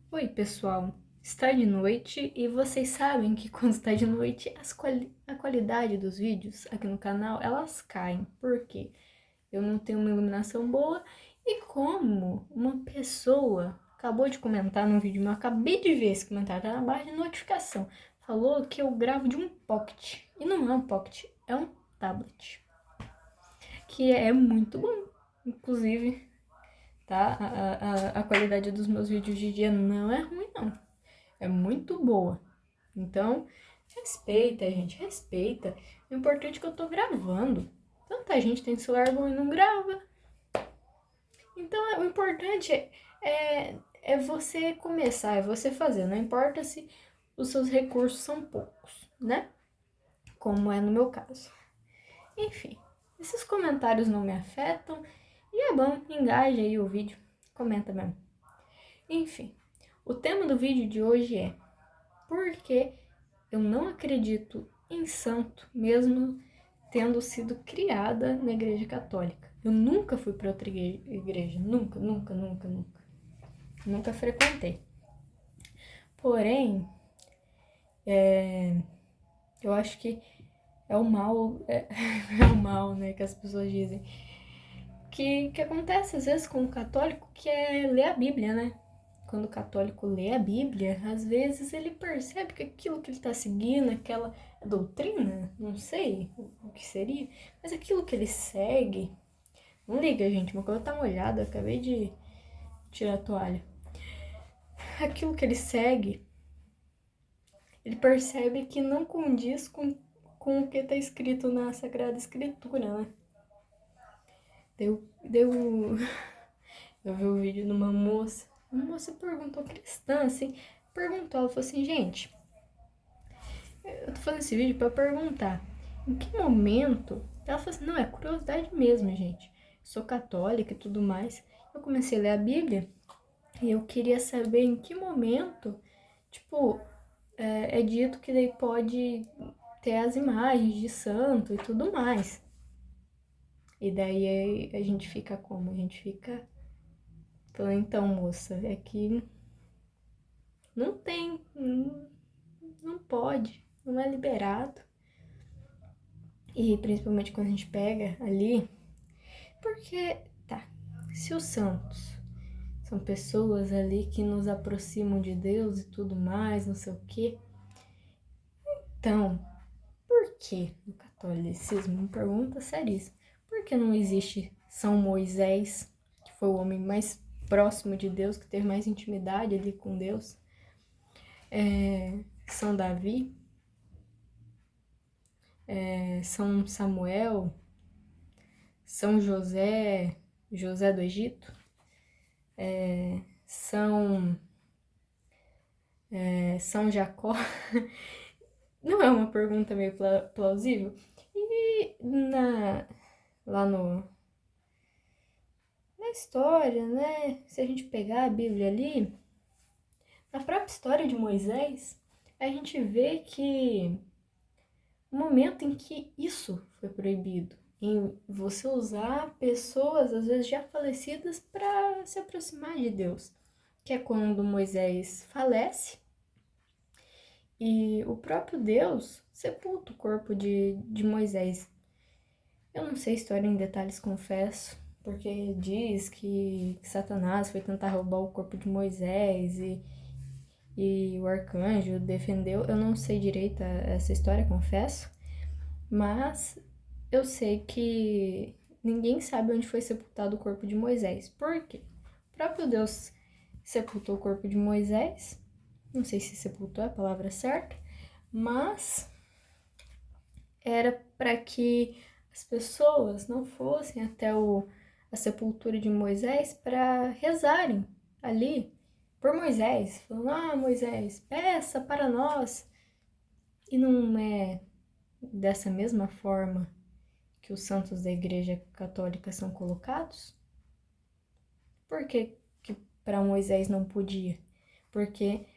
Oi, pessoal. Está de noite e vocês sabem que quando está de noite a qualidade dos vídeos aqui no canal elas caem. Por quê? Eu não tenho uma iluminação boa e como uma pessoa acabou de comentar no vídeo meu, eu acabei de ver esse comentário, tá na barra de notificação, falou que eu gravo de um pocket. E não é um pocket, é um tablet. Que é muito bom, inclusive, tá? A qualidade dos meus vídeos de dia não é ruim, não. É muito boa. Então, respeita, gente, respeita. O importante é que eu tô gravando. Tanta gente tem celular bom e não grava. Então, o importante é você começar, é você fazer. Não importa se os seus recursos são poucos, né? Como é no meu caso. Enfim, esses comentários não me afetam. E é bom, engaja aí o vídeo. Comenta mesmo. Enfim, o tema do vídeo de hoje é: por que eu não acredito em santo, mesmo tendo sido criada na igreja católica? Eu nunca fui para outra igreja, nunca, nunca, nunca, nunca. Nunca frequentei. Porém, eu acho que é o mal, é o mal, né, que as pessoas dizem. Que acontece às vezes com o católico, que é ler a Bíblia, né? Quando o católico lê a Bíblia, às vezes ele percebe que aquilo que ele está seguindo, aquela doutrina, não sei o que seria, mas aquilo que ele segue. Não liga, gente, uma coisa tá molhada, eu acabei de tirar a toalha. Aquilo que ele segue, ele percebe que não condiz com o que está escrito na Sagrada Escritura, né? Eu vi um vídeo de uma moça perguntou, cristã, assim, perguntou, ela falou assim, gente, eu tô fazendo esse vídeo pra perguntar, em que momento, ela falou assim, não, é curiosidade mesmo, gente, sou católica e tudo mais, eu comecei a ler a Bíblia e eu queria saber em que momento, tipo, é dito que daí pode ter as imagens de santo e tudo mais. E daí a gente fica como? A gente fica falando, então, moça, é que não tem, não pode, não é liberado. E principalmente quando a gente pega ali, porque, tá, se os santos são pessoas ali que nos aproximam de Deus e tudo mais, não sei o quê, então, por que no catolicismo? Uma pergunta seríssima. Por que não existe São Moisés, que foi o homem mais próximo de Deus, que teve mais intimidade ali com Deus? São Davi, São Samuel, São José, José do Egito, São, São Jacó. Não é uma pergunta meio plausível? E lá na história, né? Se a gente pegar a Bíblia ali, na própria história de Moisés, a gente vê que o momento em que isso foi proibido, em você usar pessoas, às vezes já falecidas, para se aproximar de Deus, que é quando Moisés falece e o próprio Deus sepulta o corpo de Moisés. Eu não sei a história em detalhes, confesso, porque diz que Satanás foi tentar roubar o corpo de Moisés e o arcanjo defendeu. Eu não sei direito essa história, confesso, mas eu sei que ninguém sabe onde foi sepultado o corpo de Moisés. Por quê? O próprio Deus sepultou o corpo de Moisés. Não sei se sepultou é a palavra certa, mas era para que as pessoas não fossem até a sepultura de Moisés para rezarem ali por Moisés, falando, Moisés, peça para nós. E não é dessa mesma forma que os santos da Igreja Católica são colocados? Por que para Moisés não podia? Porque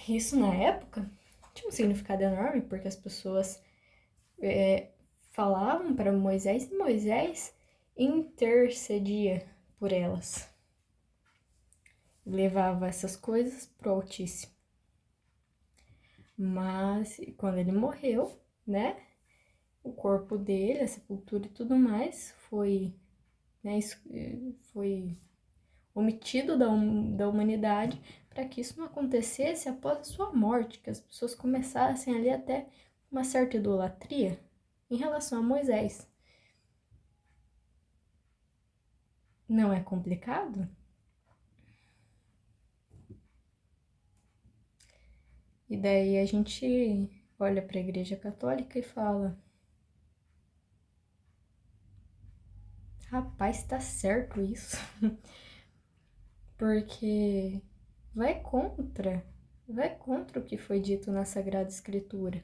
isso na época tinha um significado enorme, porque as pessoas falavam para Moisés e Moisés intercedia por elas. levava essas coisas pro Altíssimo. Mas quando ele morreu, né, o corpo dele, a sepultura e tudo mais foi, né, foi omitido da humanidade para que isso não acontecesse após a sua morte, que as pessoas começassem ali até uma certa idolatria em relação a Moisés. Não é complicado? E daí a gente olha para a Igreja Católica e fala: rapaz, tá certo isso? Porque vai contra o que foi dito na Sagrada Escritura.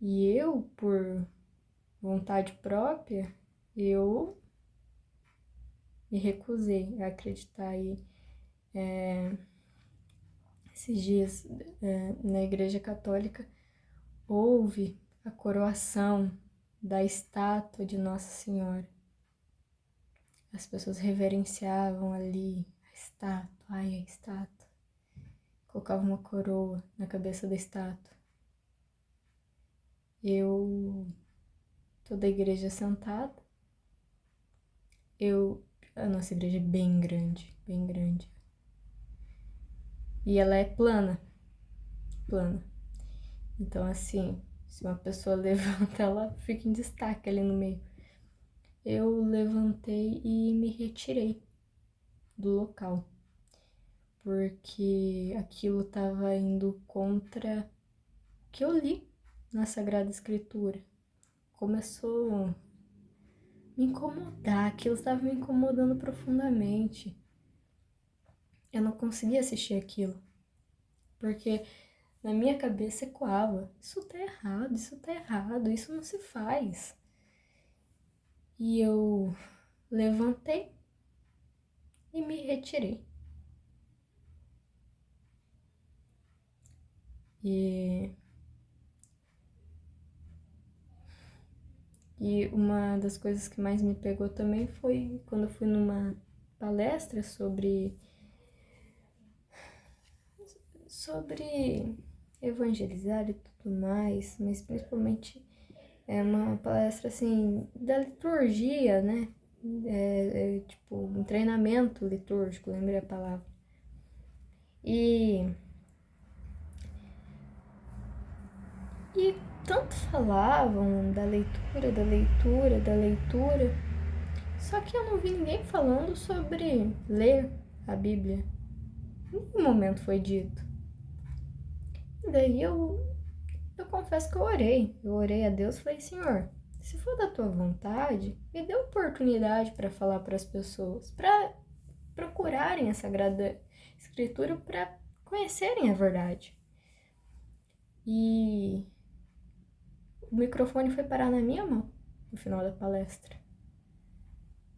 E eu, por vontade própria, eu me recusei a acreditar aí. Esses dias, na Igreja Católica, houve a coroação da estátua de Nossa Senhora. As pessoas reverenciavam ali a estátua, ai, a estátua. Colocavam uma coroa na cabeça da estátua. Eu, toda a igreja sentada, a nossa igreja é bem grande, bem grande. E ela é plana. Então, assim, se uma pessoa levanta, ela fica em destaque ali no meio. Eu levantei e me retirei do local, porque aquilo estava indo contra o que eu li na Sagrada Escritura. Começou a me incomodar, aquilo estava me incomodando profundamente. Eu não conseguia assistir aquilo, porque na minha cabeça ecoava: isso tá errado, isso não se faz. E eu levantei e me retirei. E uma das coisas que mais me pegou também foi quando eu fui numa palestra sobre evangelizar e tudo mais, mas principalmente é uma palestra assim da liturgia, né? Tipo um treinamento litúrgico, lembrei a palavra. E tanto falavam da leitura, só que eu não vi ninguém falando sobre ler a Bíblia. Em nenhum momento foi dito. E daí eu confesso que eu orei a Deus e falei: Senhor, se for da tua vontade, me dê oportunidade para falar para as pessoas, para procurarem a Sagrada Escritura, para conhecerem a verdade. E o microfone foi parar na minha mão no final da palestra.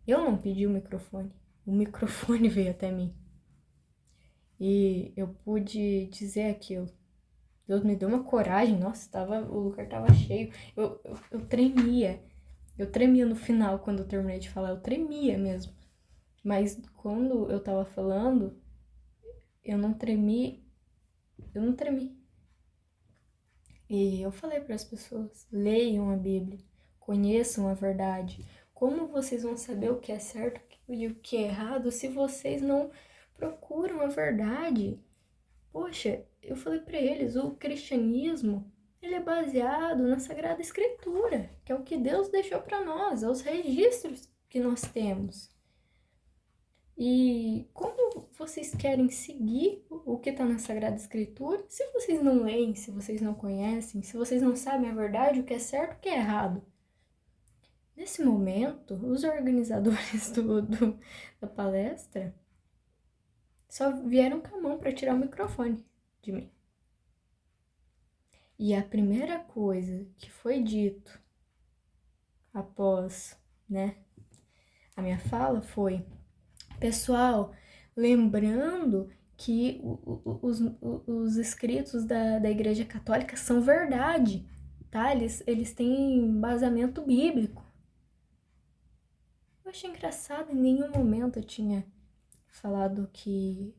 Eu não pedi o microfone veio até mim. E eu pude dizer aquilo. Deus me deu uma coragem, nossa, o lugar tava cheio. Eu tremia. Eu tremia no final, quando eu terminei de falar, eu tremia mesmo. Mas quando eu tava falando, eu não tremi. E eu falei para as pessoas: leiam a Bíblia, conheçam a verdade. Como vocês vão saber o que é certo e o que é errado se vocês não procuram a verdade? Poxa, eu falei para eles: o cristianismo, ele é baseado na Sagrada Escritura, que é o que Deus deixou para nós, é os registros que nós temos. E como vocês querem seguir o que está na Sagrada Escritura se vocês não leem, se vocês não conhecem, se vocês não sabem a verdade, o que é certo e o que é errado? Nesse momento, os organizadores da palestra só vieram com a mão para tirar o microfone de mim. E a primeira coisa que foi dito após, a minha fala foi: pessoal, lembrando que os escritos da Igreja Católica são verdade, tá? Eles têm embasamento bíblico. Eu achei engraçado, em nenhum momento eu tinha falado que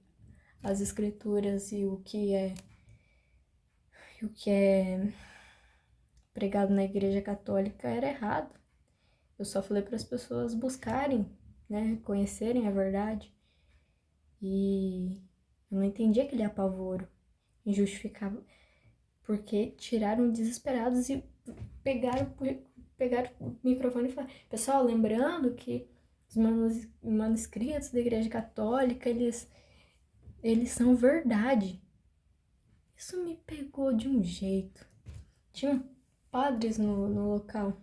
as escrituras e o que é pregado na Igreja Católica era errado. Eu só falei para as pessoas buscarem, né, conhecerem a verdade. E eu não entendi aquele apavoro injustificável, porque tiraram desesperados e pegaram o microfone e falaram: pessoal, lembrando que os manuscritos da Igreja Católica, eles são verdade. Isso me pegou de um jeito. Tinham padres no local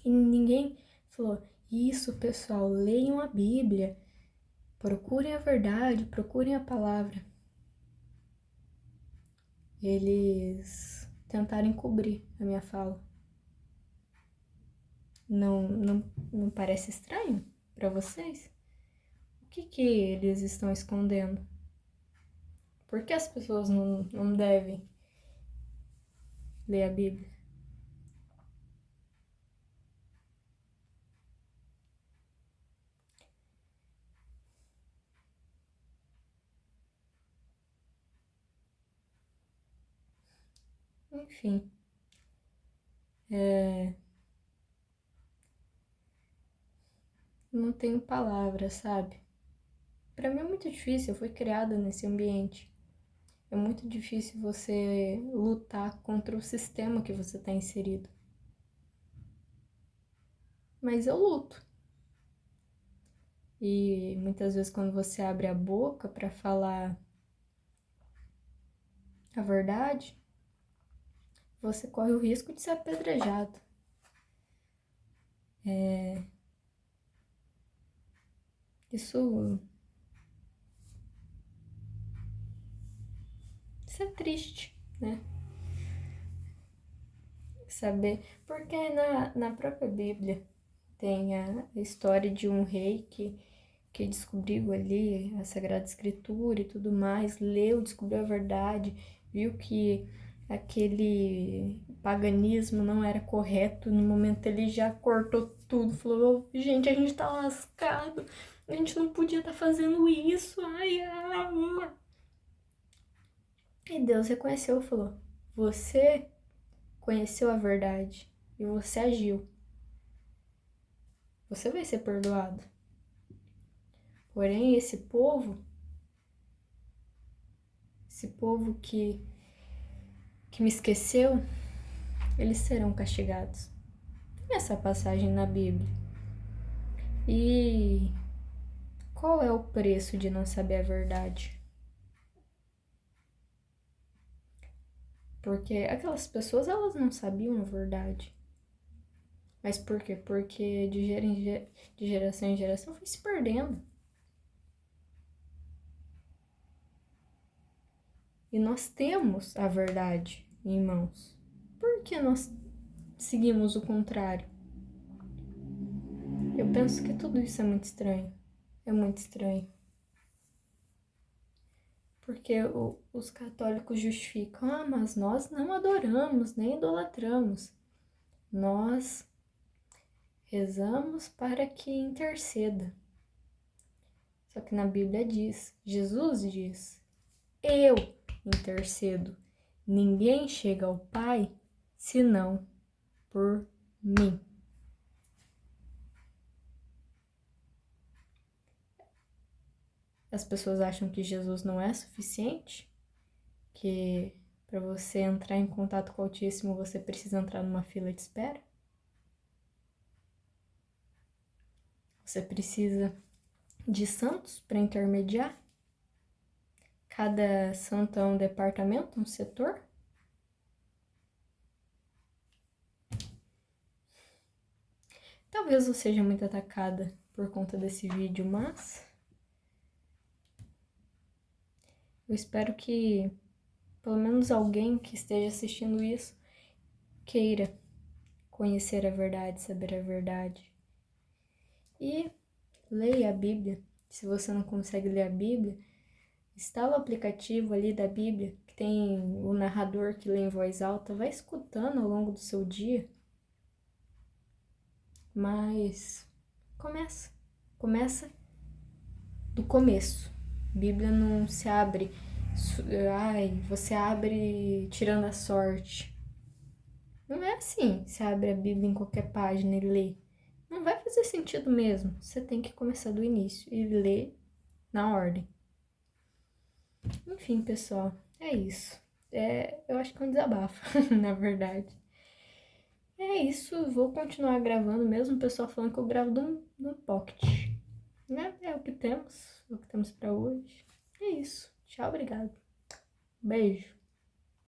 e ninguém falou: isso, pessoal, leiam a Bíblia, procurem a verdade, procurem a palavra. Eles tentaram encobrir a minha fala. Não parece estranho para vocês? O que eles estão escondendo? Por que as pessoas não devem ler a Bíblia? Enfim, não tenho palavras, sabe? Para mim é muito difícil, eu fui criada nesse ambiente. É muito difícil você lutar contra o sistema que você está inserido. Mas eu luto. E muitas vezes quando você abre a boca para falar a verdade, você corre o risco de ser apedrejado. Isso é triste, né? Saber, porque na própria Bíblia tem a história de um rei que descobriu ali a Sagrada Escritura e tudo mais, leu, descobriu a verdade, viu que aquele paganismo não era correto, no momento ele já cortou tudo, falou: gente, a gente tá lascado, a gente não podia estar fazendo isso, ai. E Deus reconheceu e falou: você conheceu a verdade e você agiu. Você vai ser perdoado. Porém, esse povo que me esqueceu, eles serão castigados. Tem essa passagem na Bíblia. E qual é o preço de não saber a verdade? Porque aquelas pessoas, elas não sabiam a verdade. Mas por quê? Porque de geração em geração foi se perdendo. E nós temos a verdade em mãos. Por que nós seguimos o contrário? Eu penso que tudo isso é muito estranho. É muito estranho. Porque os católicos justificam: mas nós não adoramos, nem idolatramos. Nós rezamos para que interceda. Só que na Bíblia diz, Jesus diz: eu intercedo. Ninguém chega ao Pai senão por mim. As pessoas acham que Jesus não é suficiente, que para você entrar em contato com o Altíssimo você precisa entrar numa fila de espera. Você precisa de santos para intermediar. Cada santo é um departamento, um setor. Talvez eu seja muito atacada por conta desse vídeo, mas eu espero que pelo menos alguém que esteja assistindo isso queira conhecer a verdade, saber a verdade. E leia a Bíblia. Se você não consegue ler a Bíblia, instala o aplicativo ali da Bíblia, que tem o narrador que lê em voz alta, vai escutando ao longo do seu dia. Mas começa do começo. Bíblia não se abre, você abre tirando a sorte. Não é assim, você abre a Bíblia em qualquer página e lê. Não vai fazer sentido mesmo. Você tem que começar do início e ler na ordem. Enfim, pessoal, é isso. Eu acho que é um desabafo, na verdade. É isso, vou continuar gravando mesmo, o pessoal falando que eu gravo no Pocket. Né? É o que temos pra hoje. É isso. Tchau, obrigado. Beijo.